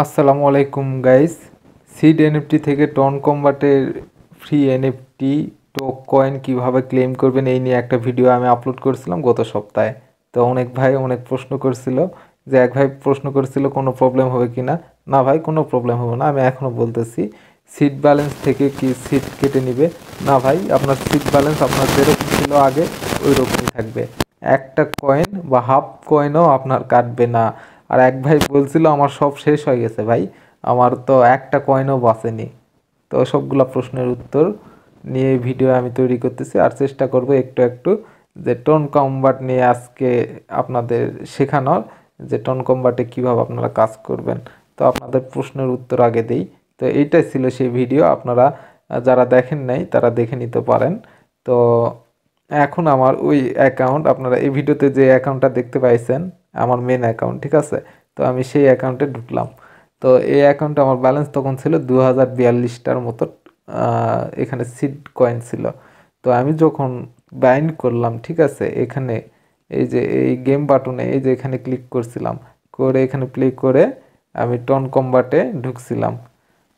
আসসালামু আলাইকুম guys. Seed NFT থেকে টন কম্বাটের ফ্রি এনএফটি টোক কয়েন কীভাবে ক্লেম করবেন এই নিয়ে একটা ভিডিও আমি আপলোড করেছিলাম গত সপ্তাহে। তো অনেক ভাই অনেক প্রশ্ন করছিল, যে এক ভাই প্রশ্ন করেছিল কোনো প্রবলেম হবে কি না। না ভাই, কোনো প্রবলেম হবে না। আমি এখনও বলতেছি, সিট ব্যালেন্স থেকে কি সিট কেটে নিবে? না ভাই, আপনার সিট ব্যালেন্স আপনার যেরকম ছিল আগে ওই রকমই থাকবে। একটা কয়েন বা হাফ কয়েনও আপনার কাটবে না। আর এক ভাই বলছিল আমার সব শেষ হয়ে গেছে। ভাই, আমার তো একটা কয়েনও বাঁচেনি। তো সবগুলা প্রশ্নের উত্তর নিয়ে ভিডিও আমি তৈরি করতেছি, আর চেষ্টা করব একটু একটু যে টোন কম্বাট নিয়ে আজকে আপনাদের শেখানোর, যে টোন কম্বাটে কীভাবে আপনারা কাজ করবেন। তো আপনাদের প্রশ্নের উত্তর আগে দেই। তো এইটাই ছিল সেই ভিডিও, আপনারা যারা দেখেন নাই তারা দেখে নিতে পারেন। তো এখন আমার ওই অ্যাকাউন্ট, আপনারা এই ভিডিওতে যে অ্যাকাউন্টটা দেখতে পাইছেন আমার মেন অ্যাকাউন্ট, ঠিক আছে। তো আমি সেই অ্যাকাউন্টে ঢুকলাম। তো এই অ্যাকাউন্টে আমার ব্যালেন্স তখন ছিল 2042টার মতো। এখানে সিড কয়েন ছিল। তো আমি যখন বাইন্ড করলাম, ঠিক আছে, এখানে এই যে এই গেম বাটনে এই যে এখানে ক্লিক করছিলাম, করে এখানে প্লে করে আমি টন কম্বাটে ঢুকছিলাম।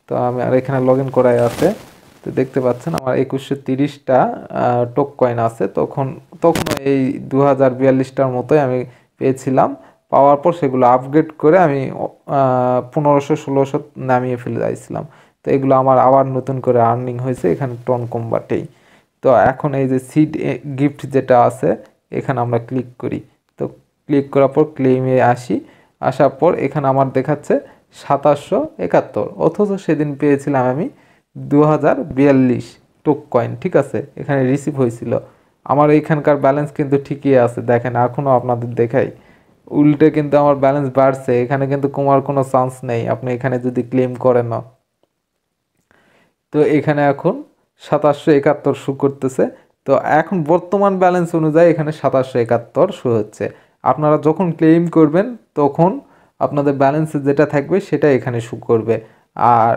তো আমি আর এখানে লগ ইন করাই আছে। তো দেখতে পাচ্ছেন আমার 2130টা টোক কয়েন আছে। তখন এই 2042টার মতোই আমি পেয়েছিলাম। পাওয়ার পর সেগুলো আপগ্রেড করে আমি 1500-1600 নামিয়ে ফেলে যাইছিলাম। তো এগুলো আমার আবার নতুন করে আর্নিং হয়েছে এখানে টন কম্বাটেই। তো এখন এই যে সিড গিফট যেটা আছে, এখানে আমরা ক্লিক করি। তো ক্লিক করার পর ক্লেমে আসি। আসার পর এখানে আমার দেখাচ্ছে 2771, অথচ সেদিন পেয়েছিলাম আমি 2042 টোক কয়েন, ঠিক আছে। এখানে রিসিভ হয়েছিল। আমার এইখানকার ব্যালেন্স কিন্তু ঠিকই আছে, দেখেন এখনও আপনাদের দেখাই। উল্টে কিন্তু আমার ব্যালেন্স বাড়ছে, এখানে কিন্তু কমার কোনো চান্স নেই আপনি এখানে যদি ক্লেম করেন না। তো এখানে এখন 2771 শো করতেছে। তো এখন বর্তমান ব্যালেন্স অনুযায়ী এখানে 2771 শো হচ্ছে। আপনারা যখন ক্লেম করবেন তখন আপনাদের ব্যালেন্সে যেটা থাকবে সেটা এখানে শো করবে, আর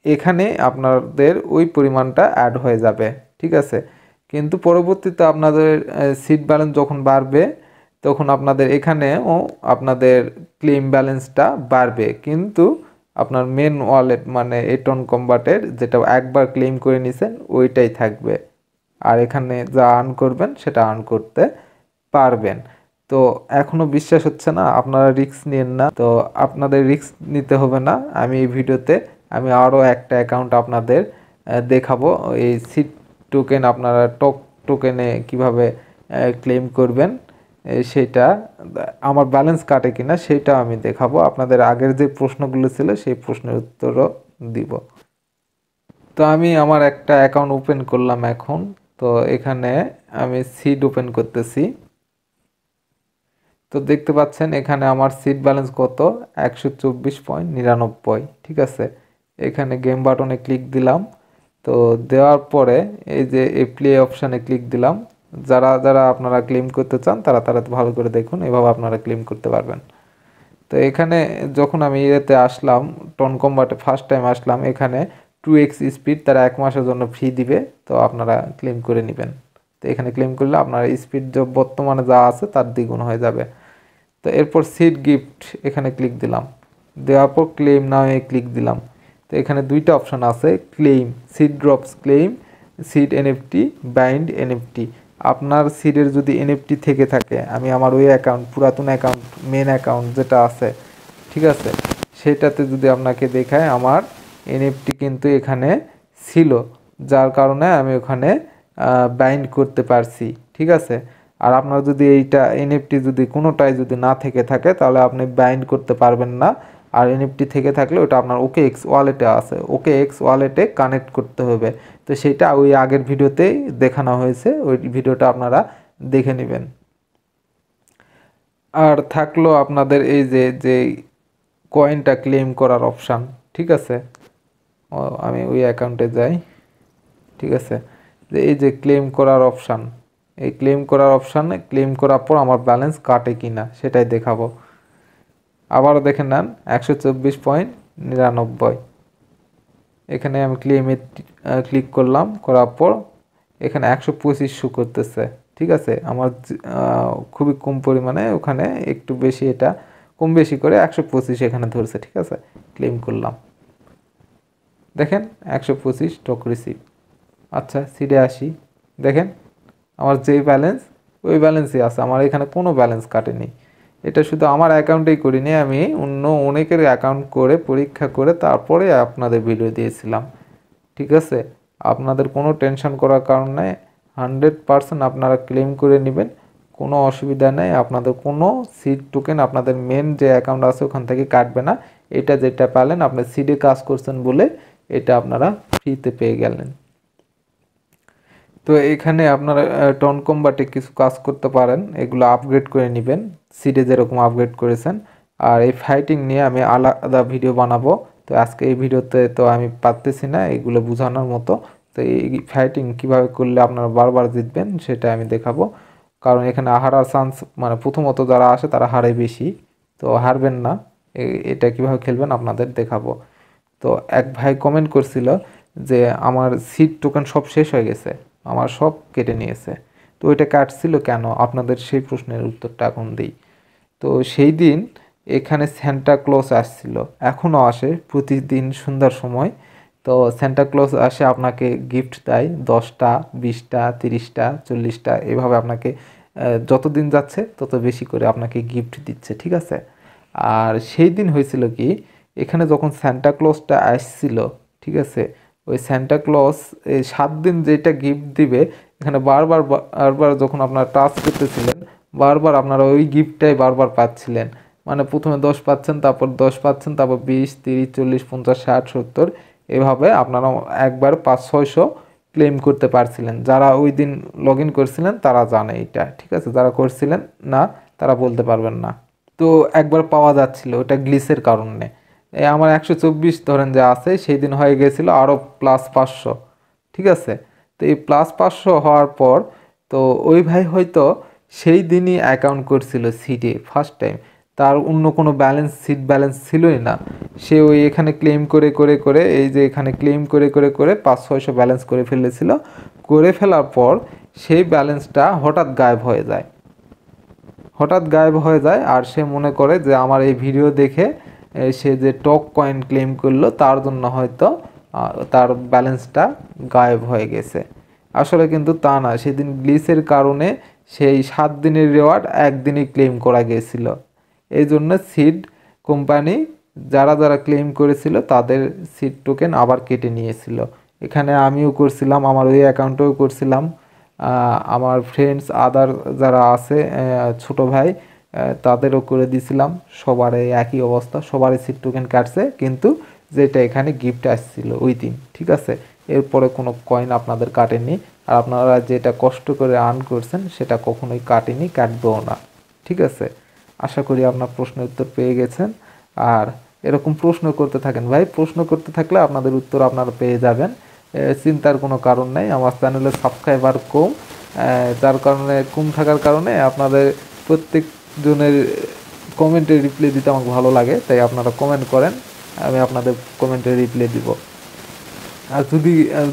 এখানে আপনাদের ওই পরিমাণটা অ্যাড হয়ে যাবে, ঠিক আছে। কিন্তু পরবর্তীতে আপনাদের সিট ব্যালেন্স যখন বাড়বে তখন আপনাদের এখানেও আপনাদের ক্লেম ব্যালেন্সটা বাড়বে, কিন্তু আপনার মেন ওয়ালেট মানে এটন কম্বাটের যেটা একবার ক্লেম করে নিছেন ওইটাই থাকবে, আর এখানে যা আর্ন করবেন সেটা আর্ন করতে পারবেন। তো এখনও বিশ্বাস হচ্ছে না, আপনারা রিস্ক নিন না। তো আপনাদের রিস্ক নিতে হবে না। আমি এই ভিডিওতে আমি আরও একটা অ্যাকাউন্ট আপনাদের দেখাবো, এই সিট টোকেন আপনারা টোকেনে কিভাবে ক্লেম করবেন সেটা, আমার ব্যালেন্স কাটে কিনা সেটা আমি দেখাবো। আপনাদের আগের যে প্রশ্নগুলো ছিল সেই প্রশ্নের উত্তরও দিব। তো আমি আমার একটা অ্যাকাউন্ট ওপেন করলাম এখন। তো এখানে আমি সিড ওপেন করতেছি। তো দেখতে পাচ্ছেন এখানে আমার সিট ব্যালেন্স কত, 124.99, ঠিক আছে। এখানে গেম বাটনে ক্লিক দিলাম। তো দেওয়ার পরে এই যে এই প্লে অপশানে ক্লিক দিলাম। যারা যারা আপনারা ক্লেম করতে চান তারা তারা ভালো করে দেখুন, এভাবে আপনারা ক্লেম করতে পারবেন। তো এখানে যখন আমি ইয়েতে আসলাম, টন কম্বাটে ফার্স্ট টাইম আসলাম, এখানে 2x স্পিড তারা 1 মাসের জন্য ফ্রি দিবে। তো আপনারা ক্লেম করে নেবেন। তো এখানে ক্লেম করলে আপনার স্পিড বর্তমানে যা আছে তার দ্বিগুণ হয়ে যাবে। তো এরপর সিড গিফট এখানে ক্লিক দিলাম। দেওয়ার পর ক্লেম নামে ক্লিক দিলাম। তো এখানে দুইটা অপশান আছে, claim, seed drops claim, seed NFT, bind NFT. আপনার সিডের যদি এনএফটি থেকে থাকে, আমি আমার ওই অ্যাকাউন্ট, পুরাতন অ্যাকাউন্ট, মেন অ্যাকাউন্ট যেটা আছে, ঠিক আছে, সেটাতে যদি আপনাকে দেখায় আমার এনএফটি কিন্তু এখানে ছিল, যার কারণে আমি ওখানে বাইন্ড করতে পারছি, ঠিক আছে। আর আপনার যদি এইটা এনএফটি যদি কোনোটাই যদি না থেকে থাকে তাহলে আপনি বাইন্ড করতে পারবেন না। আর এনএফটি থেকে থাকলে ওটা আপনার ওকে এক্স ওয়ালেটে আছে, ওকে এক্স ওয়ালেটে কানেক্ট করতে হবে। তো সেটা ওই আগের ভিডিওতেই দেখানো হয়েছে, ওই ভিডিওটা আপনারা দেখে নেবেন। আর থাকলো আপনাদের এই যে যে কয়েনটা ক্লেম করার অপশান, ঠিক আছে। আমি ওই অ্যাকাউন্টে যাই, ঠিক আছে। যে এই যে ক্লেম করার অপশান, এই ক্লেম করার অপশানে ক্লেম করার পর আমার ব্যালেন্স কাটে কি না সেটাই দেখাবো। আবারও দেখে নেন 124.99। এখানে আমি ক্লেমে ক্লিক করলাম, করার পর এখানে 125 শো করতেছে, ঠিক আছে। আমার খুবই কম পরিমাণে, ওখানে একটু বেশি এটা কম বেশি করে 125 এখানে ধরছে, ঠিক আছে। ক্লেম করলাম, দেখেন 125 স্টক রিসিভ। আচ্ছা সিডে আসি, দেখেন আমার যেই ব্যালেন্স ওই ব্যালেন্সই আছে, আমার এখানে কোনো ব্যালেন্স কাটেনি। এটা শুধু আমার অ্যাকাউন্টেই করিনি, আমি অন্য অনেকের অ্যাকাউন্ট করে পরীক্ষা করে তারপরে আপনাদের ভিডিও দিয়েছিলাম, ঠিক আছে। আপনাদের কোনো টেনশন করার কারণ নেই, 100% আপনারা ক্লেম করে নেবেন, কোনো অসুবিধা নেই। আপনাদের কোনো সিড টোকেন আপনাদের মেন যে অ্যাকাউন্ট আছে ওখান থেকে কাটবে না। এটা যেটা পেলেন আপনি সিডে কাজ করছেন বলে এটা আপনারা ফ্রিতে পেয়ে গেলেন। তো এখানে আপনারা টন কম্বাটে কিছু কাজ করতে পারেন, এগুলো আপগ্রেড করে নেবেন সিডে যেরকম আপগ্রেড করেছেন। আর এই ফাইটিং নিয়ে আমি আলাদা ভিডিও বানাবো, তো আজকে এই ভিডিওতে তো আমি পারতেছি না এগুলো বোঝানোর মতো। তো এই ফাইটিং কিভাবে করলে আপনারা বারবার জিতবেন সেটা আমি দেখাবো, কারণ এখানে হারার চান্স মানে প্রথমত যারা আসে তারা হারে বেশি, তো হারবেন না। এটা কিভাবে খেলবেন আপনাদের দেখাবো। তো এক ভাই কমেন্ট করছিল যে আমার সিড টোকেন সব শেষ হয়ে গেছে, আমার সব কেটে নিয়েছে। তো ওইটা কাটছিল কেন, আপনাদের সেই প্রশ্নের উত্তরটা এখন দিই। তো সেই দিন এখানে সান্টা ক্লজ আসছিল, এখনও আসে প্রতিদিন সন্ধ্যার সময়। তো সান্টা ক্লজ আসে আপনাকে গিফট দেয় 10টা 20টা 30টা 40টা, এভাবে আপনাকে যত দিন যাচ্ছে তত বেশি করে আপনাকে গিফট দিচ্ছে, ঠিক আছে। আর সেই দিন হয়েছিল কি, এখানে যখন সান্টা ক্লজটা আসছিল, ঠিক আছে, ওই সান্টা ক্লজ এই 7 দিন যেটা গিফট দিবে এখানে বারবার বারবার যখন আপনারা টাচ করতেছিলেন বারবার আপনারা ওই গিফটটাই বারবার পাচ্ছিলেন। মানে প্রথমে 10 পাচ্ছেন, তারপর 10 পাচ্ছেন, তারপর 20 30 40 50 60 70, এভাবে আপনারা একবার 500-600 ক্লেম করতে পারছিলেন। যারা ওই দিন লগ ইন করছিলেন তারা জানে এটা, ঠিক আছে। যারা করছিলেন না তারা বলতে পারবেন না। তো একবার পাওয়া যাচ্ছিল, ওটা গ্লিচের কারণে। আমার 124 ধরেন যে আছে, সেই দিন হয়ে গেছিল আরও +500, ঠিক আছে। তো এই +500 হওয়ার পর তো ওই ভাই হয়তো সেই দিনই অ্যাকাউন্ট করছিল সিডে ফার্স্ট টাইম, তার অন্য কোনো ব্যালেন্স সিড ব্যালেন্স ছিলই না। সে ওই এখানে ক্লেম করে করে করে এই যে এখানে ক্লেম করে করে করে 500-600 ব্যালেন্স করে ফেলেছিল। করে ফেলার পর সেই ব্যালেন্সটা হঠাৎ গায়েব হয়ে যায়, হঠাৎ গায়েব হয়ে যায়। আর সে মনে করে যে আমার এই ভিডিও দেখে সে যে টক কয়েন ক্লেম করলো তার জন্য হয়তো তার ব্যালেন্সটা গায়েব হয়ে গেছে। আসলে কিন্তু তা না, সেদিন গ্লিচের কারণে সেই 7 দিনের রেওয়ার্ড একদিনই ক্লেম করা গিয়েছিল। এই জন্য সিড কোম্পানি যারা যারা ক্লেম করেছিল তাদের সিড টোকেন আবার কেটে নিয়েছিল। এখানে আমিও করছিলাম, আমার ওই অ্যাকাউন্টেও করছিলাম, আমার ফ্রেন্ডস আদার যারা আছে ছোট ভাই তাদেরও করে দিছিলাম। সবারই একই অবস্থা, সবারই সিড টোকেন কাটছে, কিন্তু যেটা এখানে গিফট আসছিল ওই দিন, ঠিক আছে। এরপরে কোনো কয়েন আপনাদের কাটেনি, আর আপনারা যেটা কষ্ট করে আর্ন করছেন সেটা কখনোই কাটেনি, কাটবেও না, ঠিক আছে। আশা করি আপনার প্রশ্নের উত্তর পেয়ে গেছেন। আর এরকম প্রশ্ন করতে থাকেন ভাই, প্রশ্ন করতে থাকলে আপনাদের উত্তর আপনারা পেয়ে যাবেন, চিন্তার কোনো কারণ নেই। আমার চ্যানেলে সাবস্ক্রাইবার কম, যার কারণে কম থাকার কারণে আপনাদের প্রত্যেকজনের কমেন্টে রিপ্লাই দিতে আমাকে ভালো লাগে, তাই আপনারা কমেন্ট করেন, আমি আপনাদের কমেন্টে রিপ্লাই দিব। আর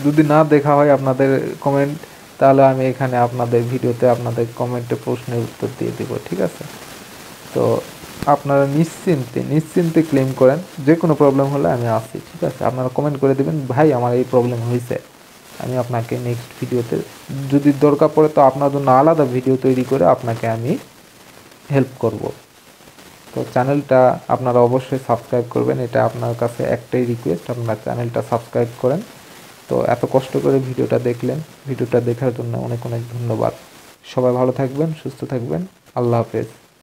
যদি না দেখা হয় আপনাদের কমেন্ট, তাহলে আমি এখানে আপনাদের ভিডিওতে আপনাদের কমেন্টে প্রশ্নের উত্তর দিয়ে দিব, ঠিক আছে। তো আপনারা নিশ্চিন্তে ক্লেম করেন, যে কোনো প্রবলেম হলে আমি আসি, ঠিক আছে। আপনারা কমেন্ট করে দেবেন ভাই আমার এই প্রবলেম হয়েছে, আমি আপনাকে নেক্সট ভিডিওতে যদি দরকার পড়ে তো আপনার জন্য আলাদা ভিডিও তৈরি করে আপনাকে আমি হেল্প করব। তো চ্যানেলটা আপনারা অবশ্যই সাবস্ক্রাইব করবেন, এটা আপনার কাছে একটাই রিকোয়েস্ট, আপনারা চ্যানেলটা সাবস্ক্রাইব করেন। তো এত কষ্ট করে ভিডিওটা দেখলেন, ভিডিওটা দেখার জন্য অনেক অনেক ধন্যবাদ। সবাই ভালো থাকবেন, সুস্থ থাকবেন, আল্লাহ হাফেজ।